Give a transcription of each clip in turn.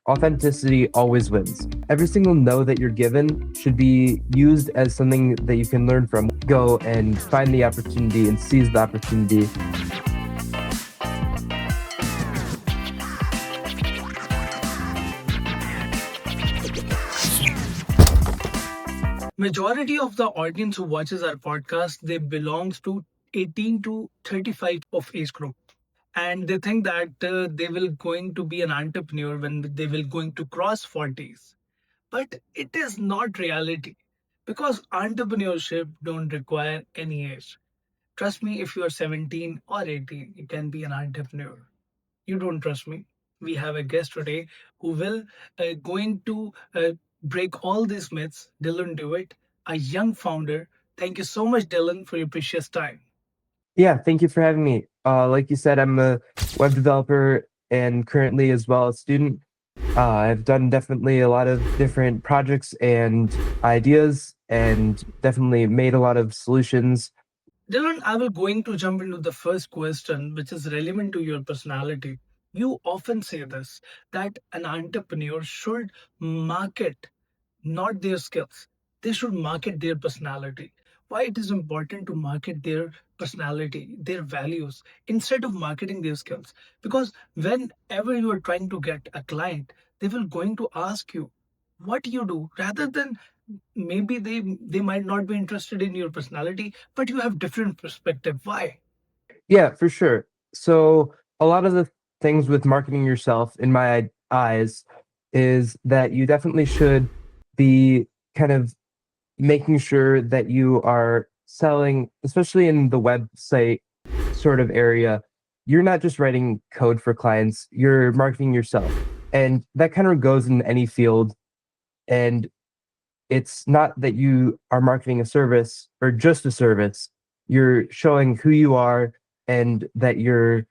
Authenticity always wins. Every single no that you're given should be used as something that you can learn from. Go and find the opportunity and seize the opportunity. Majority of the audience who watches our podcast, they belongs to 18 to 35 of age group, and they think that they will going to be an entrepreneur when they will going to cross 40s, but it is not reality, because entrepreneurship don't require any age. Trust me, if you are 17 or 18, you can be an entrepreneur. You don't trust me? We have a guest today who will going to break all these myths. Dillon DeWitt, a young founder. Thank you so much, Dillon, for your precious time. Yeah, thank you for having me. Like you said, I'm a web developer and currently as well a student. I've done definitely a lot of different projects and ideas and definitely made a lot of solutions. Dillon, I will going to jump into the first question, which is relevant to your personality. You often say this, that an entrepreneur should market not their skills. They should market their personality. Why it is important to market their personality, their values, instead of marketing their skills? Because whenever you are trying to get a client, they will going to ask you what you do, rather than maybe they might not be interested in your personality, but you have different perspective. Why? Yeah, for sure. So a lot of the things with marketing yourself, in my eyes, is that you definitely should be kind of making sure that you are selling, especially in the website sort of area, you're not just writing code for clients, you're marketing yourself. And that kind of goes in any field. And it's not that you are marketing a service or just a service, you're showing who you are and that you're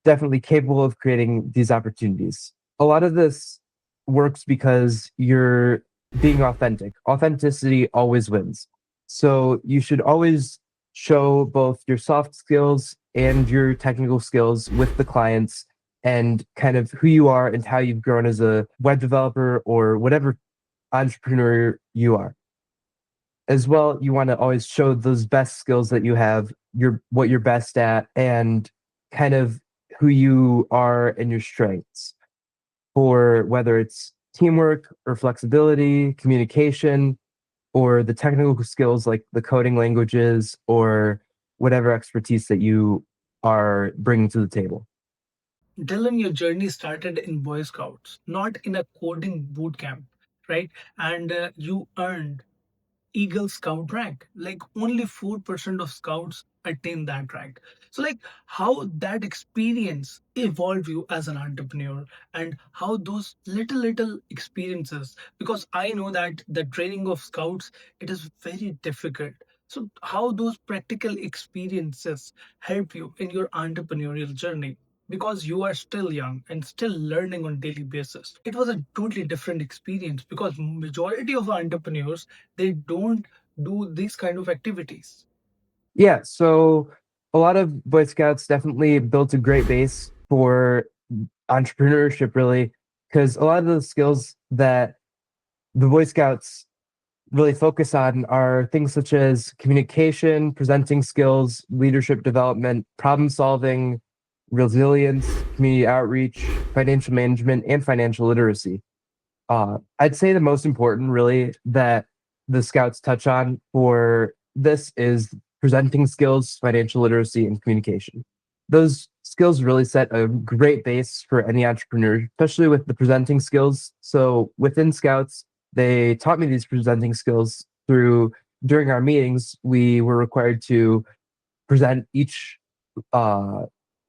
definitely capable of creating these opportunities. A lot of this works because you're being authentic. Authenticity always wins. So you should always show both your soft skills and your technical skills with the clients and kind of who you are and how you've grown as a web developer or whatever entrepreneur you are. As well, you want to always show those best skills that you have, your what you're best at, and kind of who you are and your strengths for whether it's teamwork or flexibility, communication, or the technical skills like the coding languages or whatever expertise that you are bringing to the table. Dylan, your journey started in Boy Scouts, not in a coding boot camp, right? And you earned Eagle Scout rank. Like only 4% of scouts attain that rank. So, like, how that experience evolved you as an entrepreneur, and how those little experiences, because I know that the training of scouts, it is very difficult. So, how those practical experiences help you in your entrepreneurial journey? Because you are still young and still learning on daily basis, it was a totally different experience, because majority of entrepreneurs, they don't do these kind of activities. Yeah, so a lot of Boy Scouts definitely built a great base for entrepreneurship, really, because a lot of the skills that the Boy Scouts really focus on are things such as communication, presenting skills, leadership development, problem solving, resilience, community outreach, financial management, and financial literacy. I'd say the most important, really, that the Scouts touch on for this is presenting skills, financial literacy, and communication. Those skills really set a great base for any entrepreneur, especially with the presenting skills. So within Scouts, they taught me these presenting skills through during our meetings. We were required to present each uh,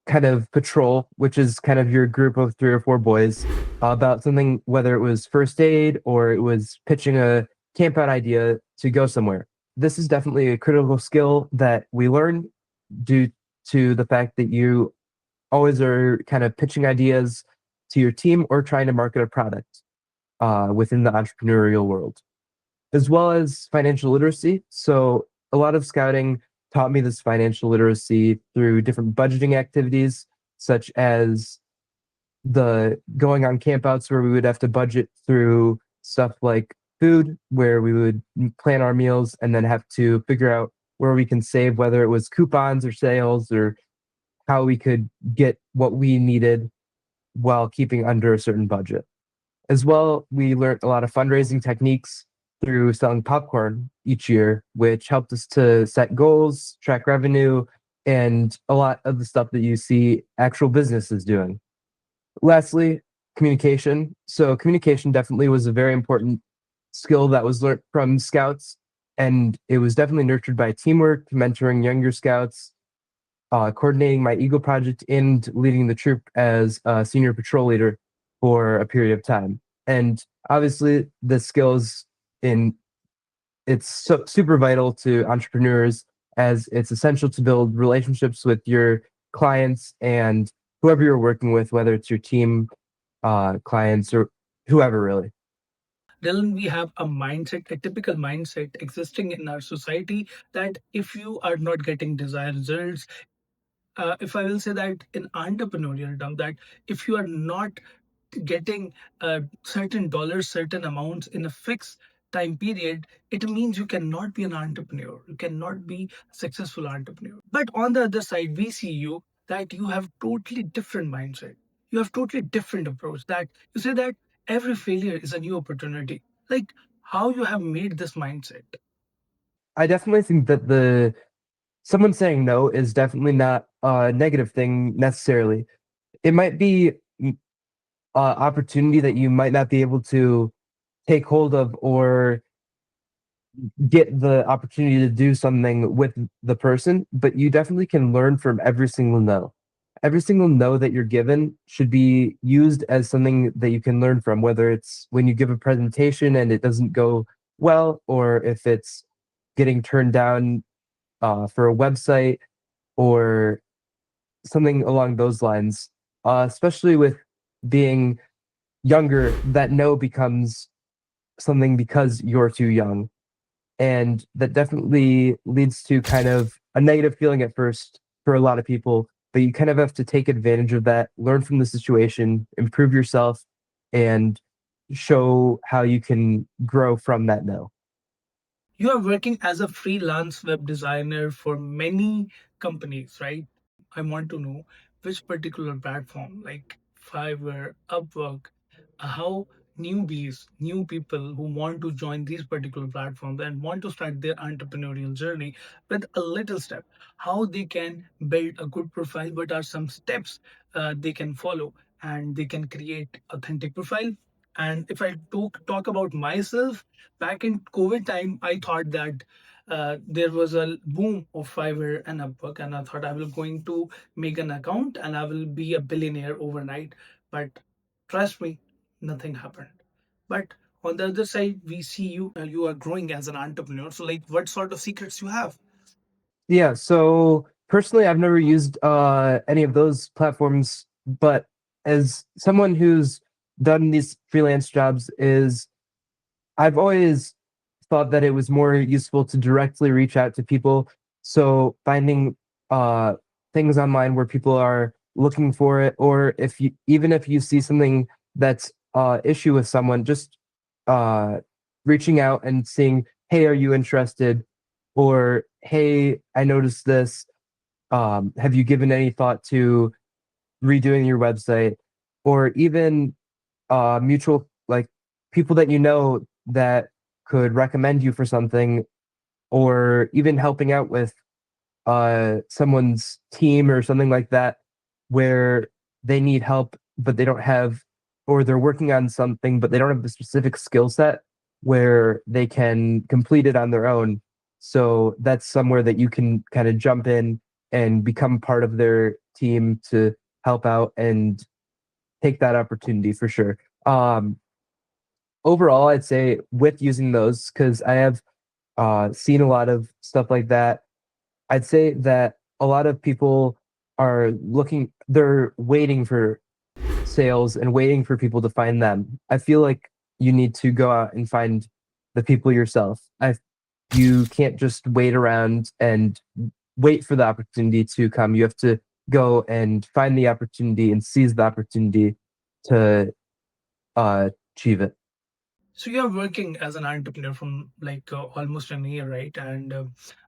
kind of patrol, which is kind of your group of 3 or 4 boys, about something, whether it was first aid or it was pitching a campout idea to go somewhere. This is definitely a critical skill that we learn due to the fact that you always are kind of pitching ideas to your team or trying to market a product within the entrepreneurial world, as well as financial literacy. So a lot of scouting taught me this financial literacy through different budgeting activities, such as the going on campouts where we would have to budget through stuff like food, where we would plan our meals and then have to figure out where we can save, whether it was coupons or sales or how we could get what we needed while keeping under a certain budget. As well, we learned a lot of fundraising techniques through selling popcorn each year, which helped us to set goals, track revenue, and a lot of the stuff that you see actual businesses doing. Lastly, communication. So, communication definitely was a very important skill that was learned from scouts, and it was definitely nurtured by teamwork, mentoring younger scouts, coordinating my Eagle project, and leading the troop as a senior patrol leader for a period of time. And obviously, the skills in it's super vital to entrepreneurs as it's essential to build relationships with your clients and whoever you're working with, whether it's your team, clients, or whoever really. Dylan, we have a mindset, a typical mindset existing in our society that if you are not getting desired results, if I will say that in entrepreneurial term, that if you are not getting certain dollars, certain amounts in a fixed time period, it means you cannot be an entrepreneur. You cannot be a successful entrepreneur. But on the other side, we see you that you have totally different mindset. You have totally different approach. That you say that every failure is a new opportunity. Like how you have made this mindset. I definitely think that the someone saying no is definitely not a negative thing necessarily. It might be opportunity that you might not be able to take hold of or get the opportunity to do something with the person, but you definitely can learn from every single no. Every single no that you're given should be used as something that you can learn from, whether it's when you give a presentation and it doesn't go well, or if it's getting turned down for a website or something along those lines. Especially with being younger, that no becomes something because you're too young. And that definitely leads to kind of a negative feeling at first for a lot of people, but you kind of have to take advantage of that, learn from the situation, improve yourself, and show how you can grow from that no. You are working as a freelance web designer for many companies, right? I want to know which particular platform, like Fiverr, Upwork, how newbies, new people who want to join these particular platforms and want to start their entrepreneurial journey with a little step, how they can build a good profile, what are some steps they can follow and they can create authentic profile. And if I talk about myself, back in COVID time, I thought that there was a boom of Fiverr and Upwork, and I thought I will going to make an account and I will be a billionaire overnight. But trust me, nothing happened. But on the other side, we see you are growing as an entrepreneur. So, like, what sort of secrets you have? Yeah, so personally, I've never used any of those platforms, but as someone who's done these freelance jobs, is I've always thought that it was more useful to directly reach out to people. So finding uh, things online where people are looking for it, or if you even if you see something that's issue with someone, just uh, reaching out and seeing, hey, are you interested? Or hey, I noticed this. Have you given any thought to redoing your website? Or even mutual like people that you know that could recommend you for something, or even helping out with someone's team or something like that, where they need help but they don't have, or they're working on something but they don't have the specific skill set where they can complete it on their own. So that's somewhere that you can kind of jump in and become part of their team to help out and take that opportunity for sure. Overall, I'd say with using those, because I have seen a lot of stuff like that, I'd say that a lot of people are looking, they're waiting for sales and waiting for people to find them. I feel like you need to go out and find the people yourself. You can't just wait around and wait for the opportunity to come. You have to go and find the opportunity and seize the opportunity to achieve it. So you're working as an entrepreneur from like almost a year, right? And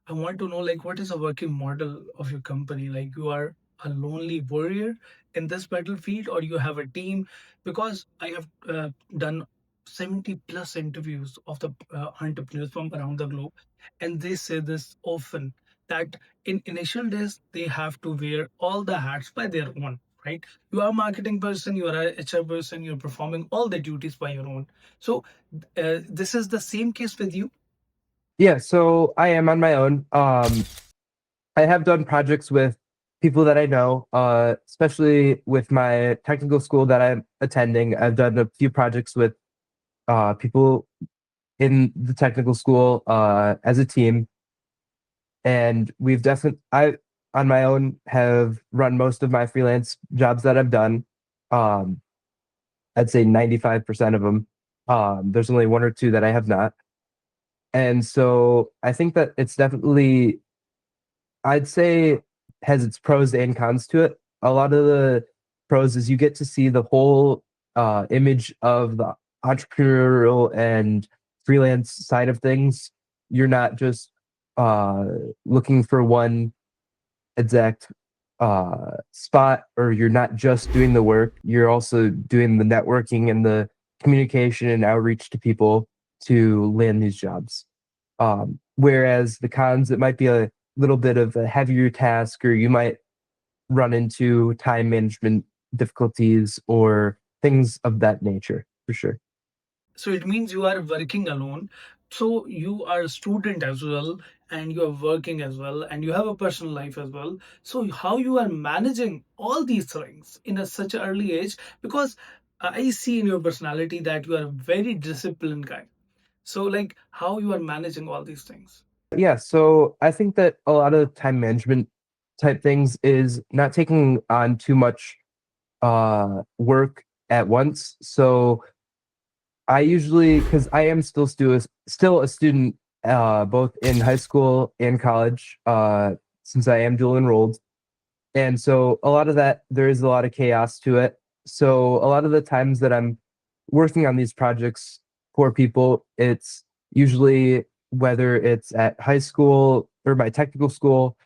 I want to know like what is a working model of your company? Like you are a lonely warrior in this battlefield, or you have a team? Because I have done 70 plus interviews of the entrepreneurs from around the globe, and they say this often that in initial days they have to wear all the hats by their own. Right? You are a marketing person, you are a HR person, you're performing all the duties by your own. So this is the same case with you. Yeah, so I am on my own. I have done projects with people that I know, especially with my technical school that I'm attending. I've done a few projects with people in the technical school as a team, and we've definitely I on my own have run most of my freelance jobs that I've done. Um, I'd say 95% of them. There's only one or two that I have not. And so I think that it's definitely, I'd say, has its pros and cons to it. A lot of the pros is you get to see the whole image of the entrepreneurial and freelance side of things. You're not just uh, looking for one exact spot, or you're not just doing the work, you're also doing the networking and the communication and outreach to people to land these jobs. Whereas the cons, it might be a little bit of a heavier task, or you might run into time management difficulties or things of that nature, for sure. So it means you are working alone. So you are a student as well, and you are working as well, and you have a personal life as well. So how you are managing all these things in a such an early age? Because I see in your personality that you are a very disciplined guy. So like how you are managing all these things. Yeah, so I think that a lot of time management type things is not taking on too much work at once. So I usually, because I am still a student, both in high school and college, since I am dual enrolled, and so a lot of that, there is a lot of chaos to it. So a lot of the times that I'm working on these projects for people, it's usually whether it's at high school or my technical school,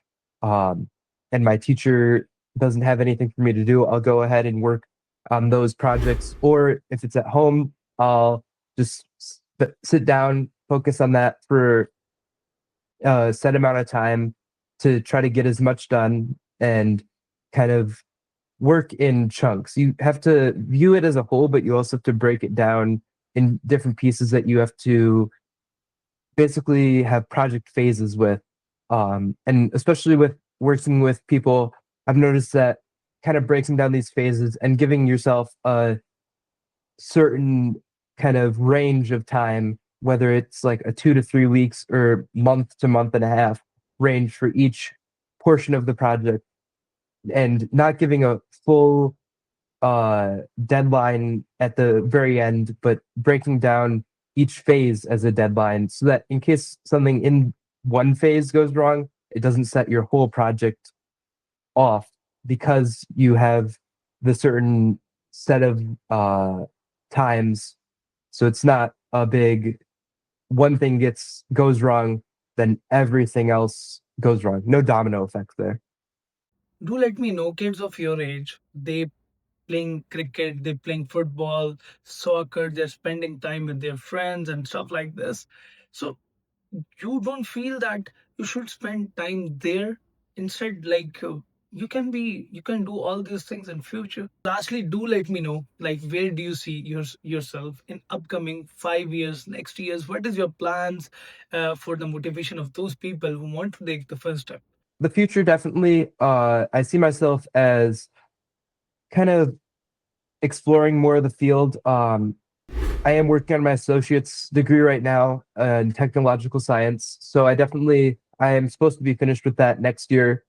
um, and my teacher doesn't have anything for me to do, I'll go ahead and work on those projects. Or if it's at home, I'll just sit down, focus on that for a set amount of time to try to get as much done and kind of work in chunks. You have to view it as a whole, but you also have to break it down in different pieces that you have to basically have project phases with. And especially with working with people, I've noticed that kind of breaking down these phases and giving yourself a certain kind of range of time, whether it's like a 2 to 3 weeks or month to month and a half range for each portion of the project, and not giving a full deadline at the very end, but breaking down each phase as a deadline so that in case something in one phase goes wrong, it doesn't set your whole project off because you have the certain set of times. So it's not a big one thing goes wrong, then everything else goes wrong. No domino effect there. Do let me know, kids of your age, they playing cricket, they're playing football, soccer, they're spending time with their friends and stuff like this. So you don't feel that you should spend time there instead like you can do all these things in future. Lastly, do let me know like where do you see yourself in upcoming 5 years, next years? What is your plans for the motivation of those people who want to take the first step? The future, definitely, I see myself as kind of exploring more of the field. I am working on my associate's degree right now in technological science. So I am supposed to be finished with that next year.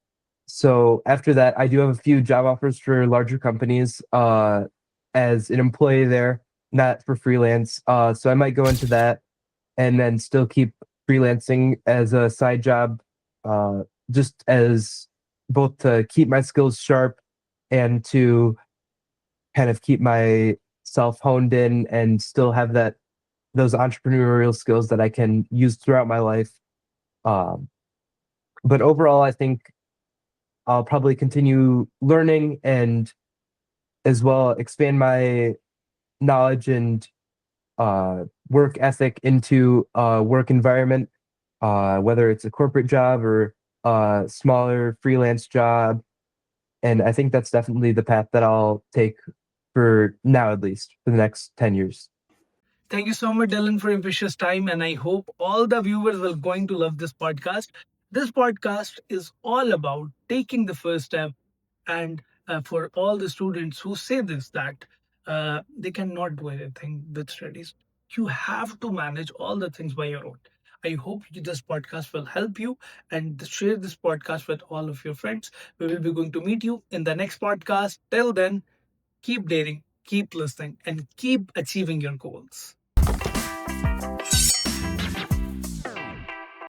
So after that, I do have a few job offers for larger companies as an employee there, not for freelance. So I might go into that and then still keep freelancing as a side job, uh, just as both to keep my skills sharp and to kind of keep myself honed in and still have those entrepreneurial skills that I can use throughout my life. Um, but overall, I think I'll probably continue learning and as well expand my knowledge and work ethic into a work environment, whether it's a corporate job or a smaller freelance job. And I think that's definitely the path that I'll take for now, at least for the next 10 years. Thank you so much, Dylan, for your precious time. And I hope all the viewers will going to love this podcast. This podcast is all about taking the first step. And for all the students who say this, that they cannot do anything with studies, you have to manage all the things by your own. I hope this podcast will help you, and share this podcast with all of your friends. We will be going to meet you in the next podcast. Till then, keep dating, keep listening, and keep achieving your goals.